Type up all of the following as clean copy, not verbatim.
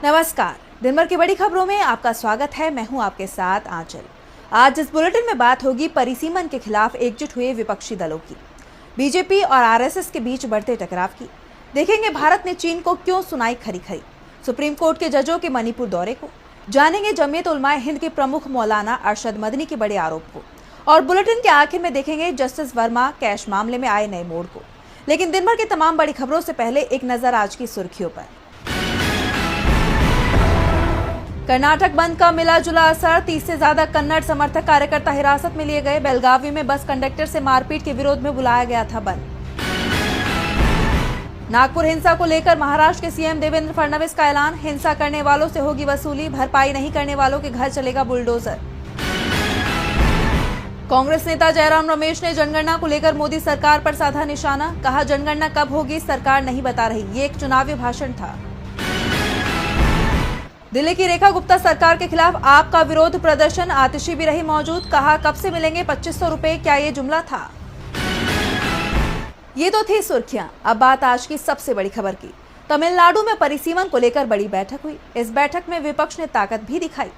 नमस्कार, दिन भर की बड़ी खबरों में आपका स्वागत है। मैं हूं आपके साथ आंचल। आज इस बुलेटिन में बात होगी परिसीमन के खिलाफ एकजुट हुए विपक्षी दलों की, बीजेपी और आरएसएस के बीच बढ़ते टकराव की। देखेंगे भारत ने चीन को क्यों सुनाई खरी खरी, सुप्रीम कोर्ट के जजों के मणिपुर दौरे को, जानेंगे जमीयत उलमाए हिंद के प्रमुख मौलाना अरशद मदनी के बड़े आरोप को, और बुलेटिन के आखिर में देखेंगे जस्टिस वर्मा कैश मामले में आए नए मोड़ को। लेकिन दिन भर की तमाम बड़ी खबरों से पहले एक नजर आज की सुर्खियों पर। कर्नाटक बंद का मिला जुला असर, 30 से ज्यादा कन्नड़ समर्थक कार्यकर्ता हिरासत में लिए गए। बेलगावी में बस कंडक्टर से मारपीट के विरोध में बुलाया गया था बंद। नागपुर हिंसा को लेकर महाराष्ट्र के सीएम देवेंद्र फडणवीस का ऐलान, हिंसा करने वालों से होगी वसूली, भरपाई नहीं करने वालों के घर चलेगा बुलडोजर। कांग्रेस नेता जयराम रमेश ने जनगणना को लेकर मोदी सरकार पर साधा निशाना, कहा जनगणना कब होगी सरकार नहीं बता रही, ये एक चुनावी भाषण था। दिल्ली की रेखा गुप्ता सरकार के खिलाफ आपका विरोध प्रदर्शन, आतिशी भी रही मौजूद, कहा कब से मिलेंगे 2500 रुपए, क्या ये जुमला था। ये तो थी सुर्खियां। अब बात आज की सबसे बड़ी खबर की। तमिलनाडु में परिसीमन को लेकर बड़ी बैठक हुई। इस बैठक में विपक्ष ने ताकत भी दिखाई।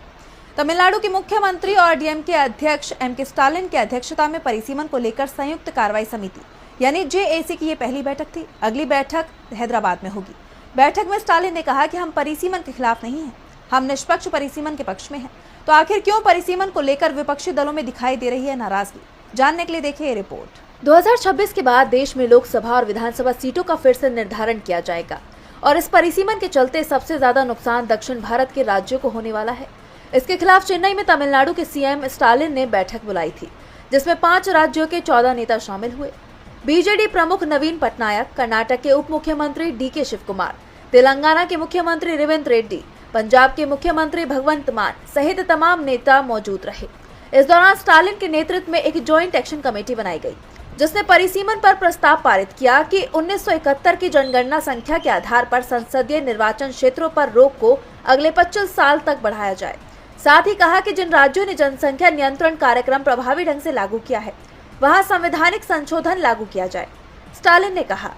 तमिलनाडु के मुख्यमंत्री और डीएमके अध्यक्ष एमके स्टालिन की अध्यक्षता में परिसीमन को लेकर संयुक्त कार्रवाई समिति यानी जेएसी की ये पहली बैठक थी। अगली बैठक हैदराबाद में होगी। बैठक में स्टालिन ने कहा कि हम परिसीमन के खिलाफ नहीं हैं, हम निष्पक्ष परिसीमन के पक्ष में हैं। तो आखिर क्यों परिसीमन को लेकर विपक्षी दलों में दिखाई दे रही है नाराजगी, जानने के लिए देखिए रिपोर्ट। 2026 के बाद देश में लोकसभा और विधानसभा सीटों का फिर से निर्धारण किया जाएगा और इस परिसीमन के चलते सबसे ज्यादा नुकसान दक्षिण भारत के राज्यों को होने वाला है। इसके खिलाफ चेन्नई में तमिलनाडु के सीएम स्टालिन ने बैठक बुलाई थी, जिसमें 5 राज्यों के 14 नेता शामिल हुए। बीजेडी प्रमुख नवीन पटनायक, कर्नाटक के उप मुख्यमंत्री डीके शिव कुमार, तेलंगाना के मुख्यमंत्री रेवंत रेड्डी, पंजाब के मुख्यमंत्री भगवंत मान सहित तमाम नेता मौजूद रहे। इस दौरान स्टालिन के नेतृत्व में एक जॉइंट एक्शन कमेटी बनाई गई, जिसने परिसीमन पर प्रस्ताव पारित किया कि 1971 की जनगणना संख्या के आधार पर संसदीय निर्वाचन क्षेत्रों पर रोक को अगले 25 साल तक बढ़ाया जाए। साथ ही कहा कि जिन राज्यों ने जनसंख्या नियंत्रण कार्यक्रम प्रभावी ढंग से लागू किया है, वहां संवैधानिक संशोधन लागू किया जाए। स्टालिन ने कहा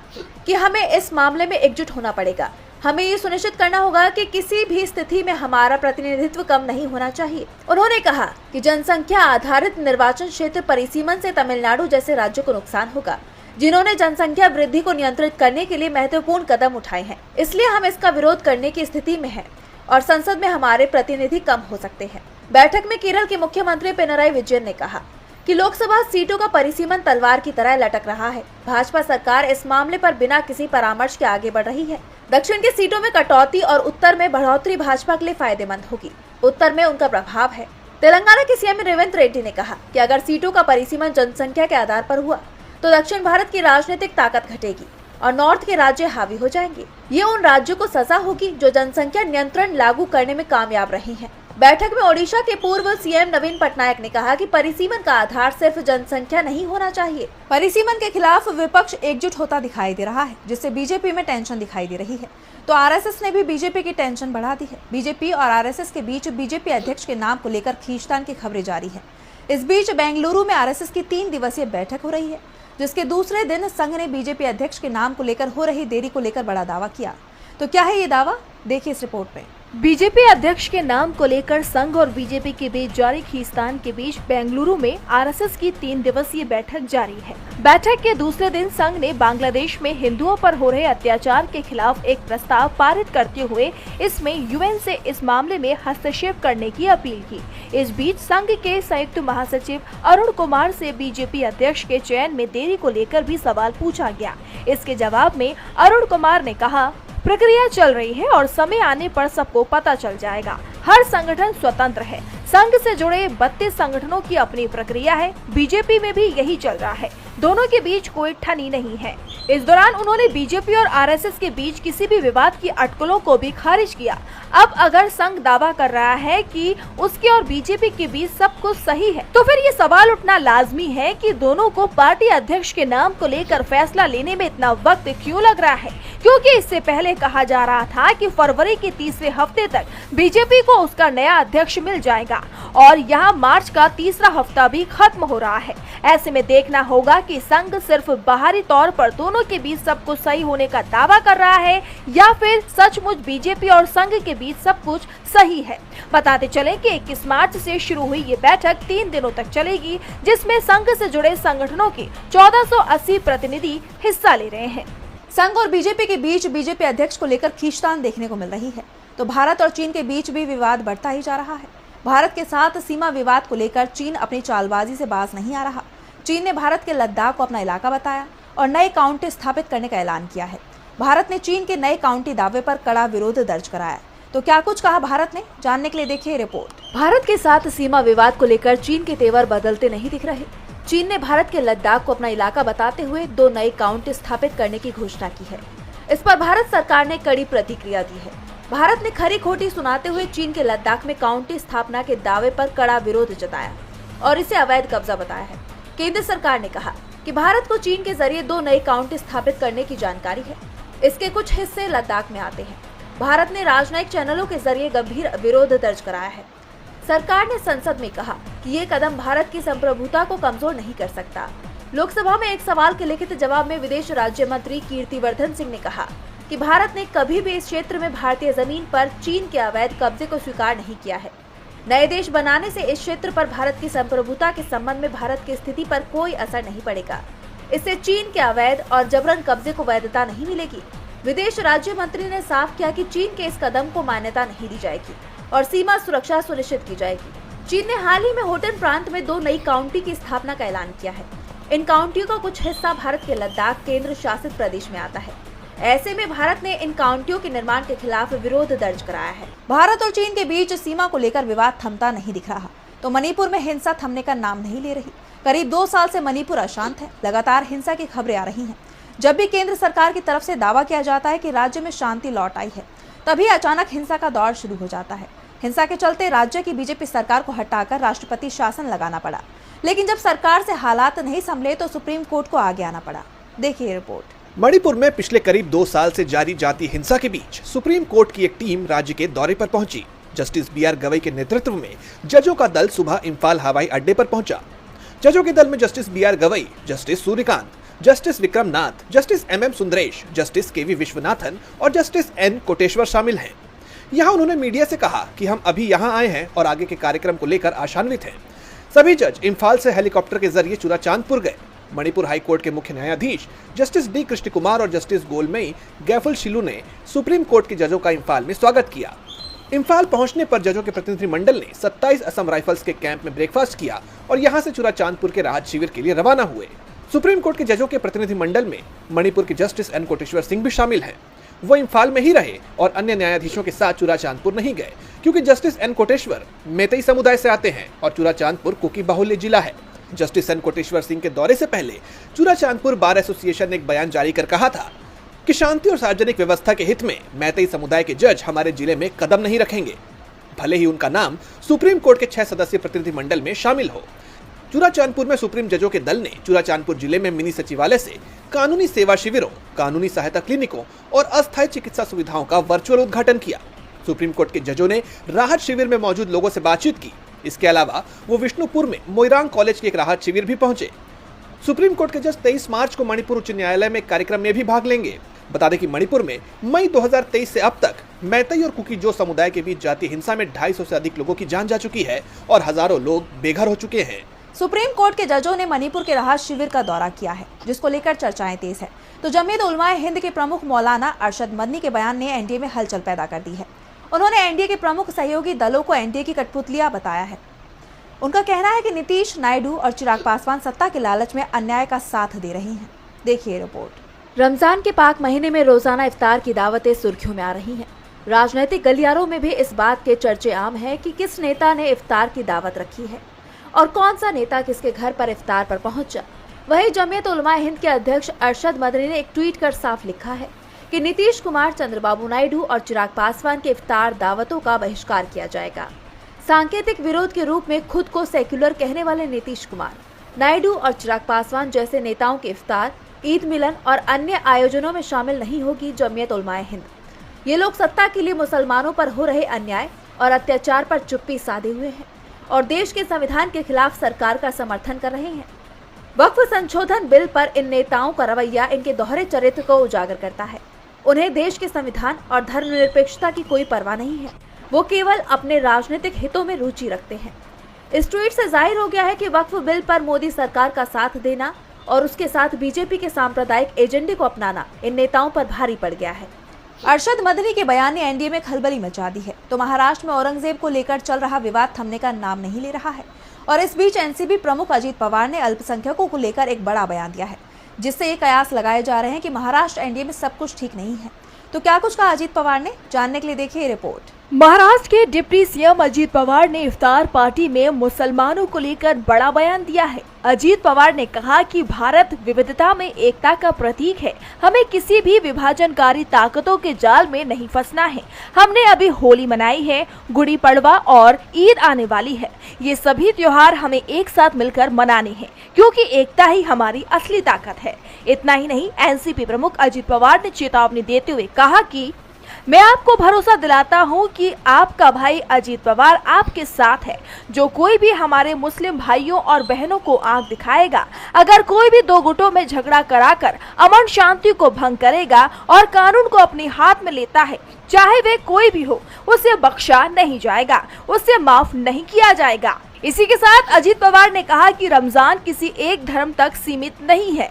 कि हमें इस मामले में एकजुट होना पड़ेगा। हमें ये सुनिश्चित करना होगा कि किसी भी स्थिति में हमारा प्रतिनिधित्व कम नहीं होना चाहिए। उन्होंने कहा कि जनसंख्या आधारित निर्वाचन क्षेत्र परिसीमन से तमिलनाडु जैसे राज्यों को नुकसान होगा, जिन्होंने जनसंख्या वृद्धि को नियंत्रित करने के लिए महत्वपूर्ण कदम उठाए हैं। इसलिए हम इसका विरोध करने की स्थिति में हैं और संसद में हमारे प्रतिनिधि कम हो सकते हैं। बैठक में केरल के मुख्यमंत्री पिनराई विजयन ने कहा कि लोकसभा सीटों का परिसीमन तलवार की तरह लटक रहा है। भाजपा सरकार इस मामले पर बिना किसी परामर्श के आगे बढ़ रही है। दक्षिण की सीटों में कटौती और उत्तर में बढ़ोतरी भाजपा के लिए फायदेमंद होगी। उत्तर में उनका प्रभाव है। तेलंगाना के सीएम रेवंत रेड्डी ने कहा कि अगर सीटों का परिसीमन जनसंख्या के आधार पर हुआ तो दक्षिण भारत की राजनीतिक ताकत घटेगी और नॉर्थ के राज्य हावी हो जाएंगे। ये उन राज्यों को सजा होगी जो जनसंख्या नियंत्रण लागू करने में कामयाब रही हैं। बैठक में ओडिशा के पूर्व सीएम नवीन पटनायक ने कहा कि परिसीमन का आधार सिर्फ जनसंख्या नहीं होना चाहिए। परिसीमन के खिलाफ विपक्ष एकजुट होता दिखाई दे रहा है, जिससे बीजेपी में टेंशन दिखाई दे रही है। तो आरएसएस ने भी बीजेपी की टेंशन बढ़ा दी है। बीजेपी और आरएसएस के बीच बीजेपी अध्यक्ष के नाम को लेकर खींचतान की खबरें जारी है। इस बीच बेंगलुरु में आरएसएस की 3 दिवसीय बैठक हो रही है, जिसके दूसरे दिन संघ ने बीजेपी अध्यक्ष के नाम को लेकर हो रही देरी को लेकर बड़ा दावा किया। तो क्या है ये दावा, देखिए इस रिपोर्ट में। बीजेपी अध्यक्ष के नाम को लेकर संघ और बीजेपी के बीच जारी खींचतान के बीच बेंगलुरु में आरएसएस की 3 दिवसीय बैठक जारी है। बैठक के दूसरे दिन संघ ने बांग्लादेश में हिंदुओं पर हो रहे अत्याचार के खिलाफ एक प्रस्ताव पारित करते हुए इसमें यूएन से इस मामले में हस्तक्षेप करने की अपील की। इस बीच संघ के संयुक्त महासचिव अरुण कुमार से बीजेपी अध्यक्ष के चयन में देरी को लेकर भी सवाल पूछा गया। इसके जवाब में अरुण कुमार ने कहा, प्रक्रिया चल रही है और समय आने पर सबको पता चल जाएगा। हर संगठन स्वतंत्र है। संघ से जुड़े 32 संगठनों की अपनी प्रक्रिया है। बीजेपी में भी यही चल रहा है। दोनों के बीच कोई ठनी नहीं है। इस दौरान उन्होंने बीजेपी और आरएसएस के बीच किसी भी विवाद की अटकलों को भी खारिज किया। अब अगर संघ दावा कर रहा है कि उसके और बीजेपी के बीच सब कुछ सही है, तो फिर ये सवाल उठना लाजमी है कि दोनों को पार्टी अध्यक्ष के नाम को लेकर फैसला लेने में इतना वक्त क्यों लग रहा है, क्योंकि इससे पहले कहा जा रहा था कि फरवरी के तीसरे हफ्ते तक बीजेपी को उसका नया अध्यक्ष मिल जाएगा और यहाँ मार्च का तीसरा हफ्ता भी खत्म हो रहा है। ऐसे में देखना होगा कि संघ सिर्फ बाहरी तौर पर दोनों के बीच सब कुछ सही होने का दावा कर रहा है या फिर सचमुच बीजेपी और संघ के बीच सब कुछ सही है। बताते चले कि 21 मार्च से शुरू हुई ये बैठक 3 दिनों तक चलेगी, जिसमें संघ से जुड़े संगठनों के 1480 प्रतिनिधि हिस्सा ले रहे हैं। संघ और बीजेपी के बीच बीजेपी अध्यक्ष को लेकर खींचतान देखने को मिल रही है, तो भारत और चीन के बीच भी विवाद बढ़ता ही जा रहा है। भारत के साथ सीमा विवाद को लेकर चीन अपनी चालबाजी से बाज नहीं आ रहा। चीन ने भारत के लद्दाख को अपना इलाका बताया और नए काउंटी स्थापित करने का ऐलान किया है। भारत ने चीन के नए काउंटी दावे पर कड़ा विरोध दर्ज कराया। तो क्या कुछ कहा भारत ने, जानने के लिए देखिए रिपोर्ट। भारत के साथ सीमा विवाद को लेकर चीन के तेवर बदलते नहीं दिख रहे। चीन ने भारत के लद्दाख को अपना इलाका बताते हुए 2 नए काउंटी स्थापित करने की घोषणा की है। इस पर भारत सरकार ने कड़ी प्रतिक्रिया दी है। भारत ने खरी खोटी सुनाते हुए चीन के लद्दाख में काउंटी स्थापना के दावे पर कड़ा विरोध जताया और इसे अवैध कब्जा बताया है। केंद्र सरकार ने कहा कि भारत को चीन के जरिए 2 नए काउंटी स्थापित करने की जानकारी है। इसके कुछ हिस्से लद्दाख में आते हैं। भारत ने राजनयिक चैनलों के जरिए गंभीर विरोध दर्ज कराया है। सरकार ने संसद में कहा कि ये कदम भारत की संप्रभुता को कमजोर नहीं कर सकता। लोकसभा में एक सवाल के लिखित जवाब में विदेश राज्य मंत्री कीर्तिवर्धन सिंह ने कहा कि भारत ने कभी भी इस क्षेत्र में भारतीय जमीन पर चीन के अवैध कब्जे को स्वीकार नहीं किया है। नए देश बनाने से इस क्षेत्र पर भारत की संप्रभुता के संबंध में भारत की स्थिति पर कोई असर नहीं पड़ेगा। इससे चीन के अवैध और जबरन कब्जे को वैधता नहीं मिलेगी। विदेश राज्य मंत्री ने साफ किया कि चीन के इस कदम को मान्यता नहीं दी जाएगी और सीमा सुरक्षा सुनिश्चित की जाएगी। चीन ने हाल ही में होटन प्रांत में 2 नई काउंटी की स्थापना का ऐलान किया है। इन काउंटियों का कुछ हिस्सा भारत के लद्दाख केंद्र शासित प्रदेश में आता है। ऐसे में भारत ने इन काउंटियों के निर्माण के खिलाफ विरोध दर्ज कराया है। भारत और चीन के बीच सीमा को लेकर विवाद थमता नहीं दिख रहा, तो मणिपुर में हिंसा थमने का नाम नहीं ले रही। करीब 2 साल से मणिपुर अशांत है। लगातार हिंसा की खबरें आ रही हैं। जब भी केंद्र सरकार की तरफ से दावा किया जाता है कि राज्य में शांति लौट आई है, तभी अचानक हिंसा का दौर शुरू हो जाता है। हिंसा के चलते राज्य की बीजेपी सरकार को हटाकर राष्ट्रपति शासन लगाना पड़ा। लेकिन जब सरकार से हालात नहीं संभले तो सुप्रीम कोर्ट को आगे आना पड़ा। देखिए रिपोर्ट। मणिपुर में पिछले करीब 2 साल से जारी जाती हिंसा के बीच सुप्रीम कोर्ट की एक टीम राज्य के दौरे पर पहुंची। जस्टिस BR गवई के नेतृत्व में जजों का दल सुबह इम्फाल हवाई अड्डे पर पहुंचा। जजों के दल में justice BR Gavai, justice Suryakant, justice Vikram Nath, justice MM Sundaresh, justice KV Viswanathan और जस्टिस N कोटेश्वर शामिल हैं। यहाँ उन्होंने मीडिया से कहा कि हम अभी यहाँ आए हैं और आगे के कार्यक्रम को लेकर आशान्वित हैं। सभी जज इम्फाल से हेलीकॉप्टर के जरिए चुराचांदपुर गए। मणिपुर हाईकोर्ट के मुख्य न्यायाधीश जस्टिस D कृष्ण कुमार और जस्टिस गोलमई गैफुल शिलू ने सुप्रीम कोर्ट के जजों का इम्फाल में स्वागत किया। इम्फाल पहुंचने पर जजों के प्रतिनिधिमंडल ने 27 असम राइफल्स के कैंप में ब्रेकफास्ट किया और यहां से चुराचांदपुर के राहत शिविर के लिए रवाना हुए। सुप्रीम कोर्ट के जजों के प्रतिनिधिमंडल में मणिपुर के जस्टिस N कोटेश्वर सिंह भी शामिल हैं। वो इम्फाल में ही रहे और अन्य न्यायाधीशों के साथ चुराचांदपुर नहीं गए, क्योंकि जस्टिस N कोटेश्वर मेतई समुदाय से आते हैं और चुराचांदपुर कुकी बाहुल्य जिला है। जस्टिस N कोटेश्वर सिंह के दौरे से पहले चुराचांदपुर बार एसोसिएशन ने एक बयान जारी कर कहा था कि शांति और सार्वजनिक व्यवस्था के हित में मैतई समुदाय के जज हमारे जिले में कदम नहीं रखेंगे, भले ही उनका नाम सुप्रीम कोर्ट के 6 सदस्यीय प्रतिनिधिमंडल में शामिल हो। चुराचांदपुर में सुप्रीम जजों के दल ने चुराचांदपुर जिले में मिनी सचिवालय से कानूनी सेवा शिविरों, कानूनी सहायता क्लिनिकों और अस्थायी चिकित्सा सुविधाओं का वर्चुअल उद्घाटन किया। सुप्रीम कोर्ट के जजों ने राहत शिविर में मौजूद लोगों से बातचीत की। इसके अलावा वो विष्णुपुर में मोइरांग कॉलेज के एक राहत शिविर भी पहुंचे। सुप्रीम कोर्ट के जज 23 मार्च को मणिपुर उच्च न्यायालय में कार्यक्रम में भी भाग लेंगे। बता दें कि मणिपुर में मई 2023 से अब तक मैतई और कुकी-जो समुदाय के बीच जाती हिंसा में 250 से अधिक लोगों की जान जा चुकी है और हजारों लोग बेघर हो चुके हैं। सुप्रीम कोर्ट के जजों ने मणिपुर के राहत शिविर का दौरा किया है, जिसको लेकर चर्चाएं तेज है। तो जमीयत उलमाए हिंद के प्रमुख मौलाना अरशद मदनी के बयान ने एनडीए में हलचल पैदा कर दी है। उन्होंने एनडीए के प्रमुख सहयोगी दलों को एनडीए की कठपुतलियां बताया है। उनका कहना है कि नीतीश, नायडू और चिराग पासवान सत्ता के लालच में अन्याय का साथ दे रही हैं। देखिए रिपोर्ट। रमजान के पाक महीने में रोजाना इफ्तार की दावतें सुर्खियों में आ रही हैं। राजनीतिक गलियारों में भी इस बात के चर्चे आम है कि किस नेता ने इफ्तार की दावत रखी है और कौन सा नेता किसके घर पर इफ्तार पर पहुंचा। वहीं जमीयत उलमाए हिंद के अध्यक्ष अरशद मदनी ने एक ट्वीट कर साफ लिखा है कि नीतीश कुमार, चंद्रबाबू नायडू और चिराग पासवान के इफ्तार दावतों का बहिष्कार किया जाएगा। सांकेतिक विरोध के रूप में खुद को सेक्युलर कहने वाले नीतीश कुमार, नायडू और चिराग पासवान जैसे नेताओं के इफ्तार, ईद मिलन और अन्य आयोजनों में शामिल नहीं होगी जमीयत उलमाए हिंद। ये लोग सत्ता के लिए मुसलमानों पर हो रहे अन्याय और अत्याचार पर चुप्पी साधे हुए हैं और देश के संविधान के खिलाफ सरकार का समर्थन कर रहे हैं। वक्फ संशोधन बिल पर इन नेताओं का रवैया इनके दोहरे चरित्र को उजागर करता है। उन्हें देश के संविधान और धर्मनिरपेक्षता की कोई परवाह नहीं है। वो केवल अपने राजनीतिक हितों में रुचि रखते हैं। इस ट्वीट से जाहिर हो गया है कि वक्फ बिल पर मोदी सरकार का साथ देना और उसके साथ बीजेपी के सांप्रदायिक एजेंडे को अपनाना इन नेताओं पर भारी पड़ गया है। अरशद मदनी के बयान ने एनडीए में खलबली मचा दी है, तो महाराष्ट्र में औरंगजेब को लेकर चल रहा विवाद थमने का नाम नहीं ले रहा है। और इस बीच एनसीपी प्रमुख अजीत पवार ने अल्पसंख्यकों को लेकर एक बड़ा बयान दिया है, जिससे ये कयास लगाए जा रहे हैं कि महाराष्ट्र एनडीए में सब कुछ ठीक नहीं है। तो क्या कुछ कहा अजीत पवार ने, जानने के लिए देखिए रिपोर्ट। महाराष्ट्र के डिप्टी सीएम अजीत पवार ने इफ्तार पार्टी में मुसलमानों को लेकर बड़ा बयान दिया है। अजीत पवार ने कहा कि भारत विविधता में एकता का प्रतीक है। हमें किसी भी विभाजनकारी ताकतों के जाल में नहीं फंसना है। हमने अभी होली मनाई है, गुड़ी पड़वा और ईद आने वाली है। ये सभी त्योहार हमें एक साथ मिलकर मनाने हैं, क्योंकि एकता ही हमारी असली ताकत है। इतना ही नहीं, एनसीपी प्रमुख अजीत पवार ने चेतावनी देते हुए कहा कि मैं आपको भरोसा दिलाता हूं कि आपका भाई अजीत पवार आपके साथ है। जो कोई भी हमारे मुस्लिम भाइयों और बहनों को आंख दिखाएगा, अगर कोई भी दो गुटों में झगड़ा कराकर अमन शांति को भंग करेगा और कानून को अपने हाथ में लेता है, चाहे वे कोई भी हो, उसे बख्शा नहीं जाएगा, उसे माफ नहीं किया जाएगा। इसी के साथ अजीत पवार ने कहा कि रमजान किसी एक धर्म तक सीमित नहीं है।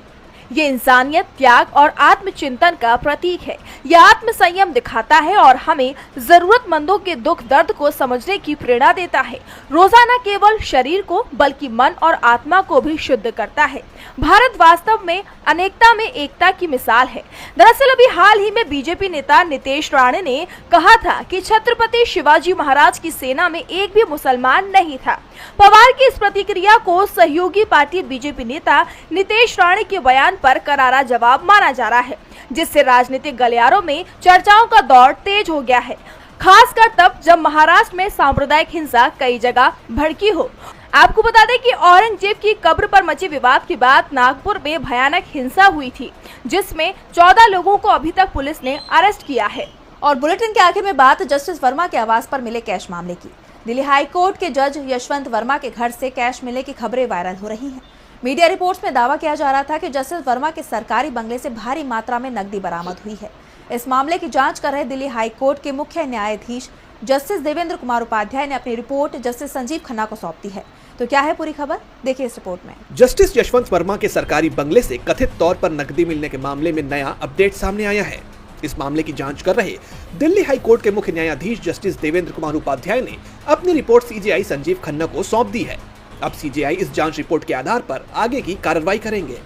ये इंसानियत, त्याग और आत्मचिंतन का प्रतीक है। यह आत्म संयम दिखाता है और हमें जरूरतमंदों के दुख दर्द को समझने की प्रेरणा देता है। रोजा न केवल शरीर को बल्कि मन और आत्मा को भी शुद्ध करता है। भारत वास्तव में अनेकता में एकता की मिसाल है। दरअसल अभी हाल ही में बीजेपी नेता नितेश राणे ने कहा था कि छत्रपति शिवाजी महाराज की सेना में एक भी मुसलमान नहीं था। पवार की इस प्रतिक्रिया को सहयोगी पार्टी बीजेपी नेता नितेश राणे के बयान पर करारा जवाब माना जा रहा है, जिससे राजनीतिक गलियारों में चर्चाओं का दौर तेज हो गया है, खासकर तब जब महाराष्ट्र में सांप्रदायिक हिंसा कई जगह भड़की हो। आपको बता दें कि औरंगजेब की कब्र पर मचे विवाद के बाद नागपुर में भयानक हिंसा हुई थी, जिसमें 14 लोगों को अभी तक पुलिस ने अरेस्ट किया है। और बुलेटिन के आखिर में बात जस्टिस वर्मा के आवास पर मिले कैश मामले की। दिल्ली हाई कोर्ट के जज यशवंत वर्मा के घर से कैश मिलने की खबरें वायरल हो रही हैं। मीडिया रिपोर्ट्स में दावा किया जा रहा था कि जस्टिस वर्मा के सरकारी बंगले से भारी मात्रा में नकदी बरामद हुई है। इस मामले की जांच कर रहे दिल्ली हाई कोर्ट के मुख्य न्यायाधीश जस्टिस देवेंद्र कुमार उपाध्याय ने अपनी रिपोर्ट जस्टिस संजीव खन्ना को सौंप दी है। तो क्या है पूरी खबर, देखिए इस रिपोर्ट में। जस्टिस यशवंत वर्मा के सरकारी बंगले से कथित तौर पर नकदी मिलने के मामले में नया अपडेट सामने आया है। इस मामले की जांच कर रहे दिल्ली हाई कोर्ट के मुख्य न्यायाधीश जस्टिस देवेंद्र कुमार उपाध्याय ने अपनी रिपोर्ट सीजेआई संजीव खन्ना को सौंप दी है। अब सीजेआई इस जांच रिपोर्ट के आधार पर आगे की कार्रवाई करेंगे।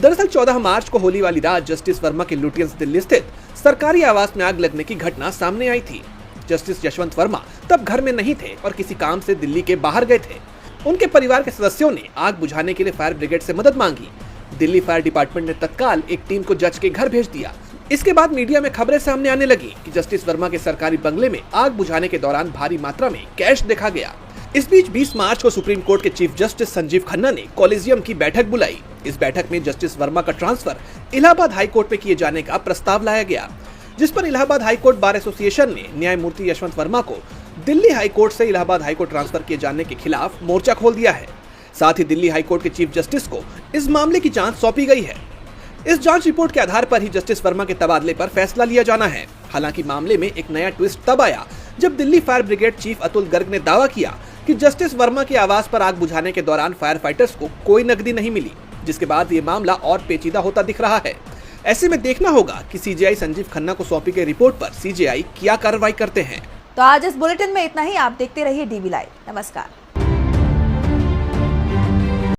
दरअसल 14 मार्च को होली वाली रात जस्टिस वर्मा के लुटियंस दिल्ली स्थित सरकारी आवास में आग लगने की घटना सामने आई थी। जस्टिस यशवंत वर्मा तब घर में नहीं थे और किसी काम से दिल्ली के बाहर गए थे। उनके परिवार के सदस्यों ने आग बुझाने के लिए फायर ब्रिगेड से मदद मांगी। दिल्ली फायर डिपार्टमेंट ने तत्काल एक टीम को जज के घर भेज दिया। इसके बाद मीडिया में खबरें सामने आने लगी कि जस्टिस वर्मा के सरकारी बंगले में आग बुझाने के दौरान भारी मात्रा में कैश देखा गया। इस बीच 20 मार्च को सुप्रीम कोर्ट के चीफ जस्टिस संजीव खन्ना ने कॉलेजियम की बैठक बुलाई। इस बैठक में जस्टिस वर्मा का ट्रांसफर इलाहाबाद हाई कोर्ट में किए जाने का प्रस्ताव लाया गया, जिस पर Allahabad high court bar association ने न्यायमूर्ति यशवंत वर्मा को दिल्ली हाई कोर्ट से इलाहाबाद हाई कोर्ट ट्रांसफर किए जाने के खिलाफ मोर्चा खोल दिया है। साथ ही दिल्ली हाई कोर्ट के चीफ जस्टिस को इस मामले की जांच सौंपी गई है। इस जांच रिपोर्ट के आधार पर ही जस्टिस वर्मा के तबादले पर फैसला लिया जाना है। हालांकि मामले में एक नया ट्विस्ट तब आया जब Delhi fire brigade chief Atul Garg ने दावा किया कि जस्टिस वर्मा के आवास पर आग बुझाने के दौरान फायर फाइटर्स को कोई नकदी नहीं मिली, जिसके बाद ये मामला और पेचीदा होता दिख रहा है। ऐसे में देखना होगा कि सीजेआई संजीव खन्ना को सौंपी गई रिपोर्ट पर सीजेआई क्या कार्रवाई करते हैं। तो आज इस बुलेटिन में इतना ही। आप देखते रहिए डीवी लाइव। नमस्कार।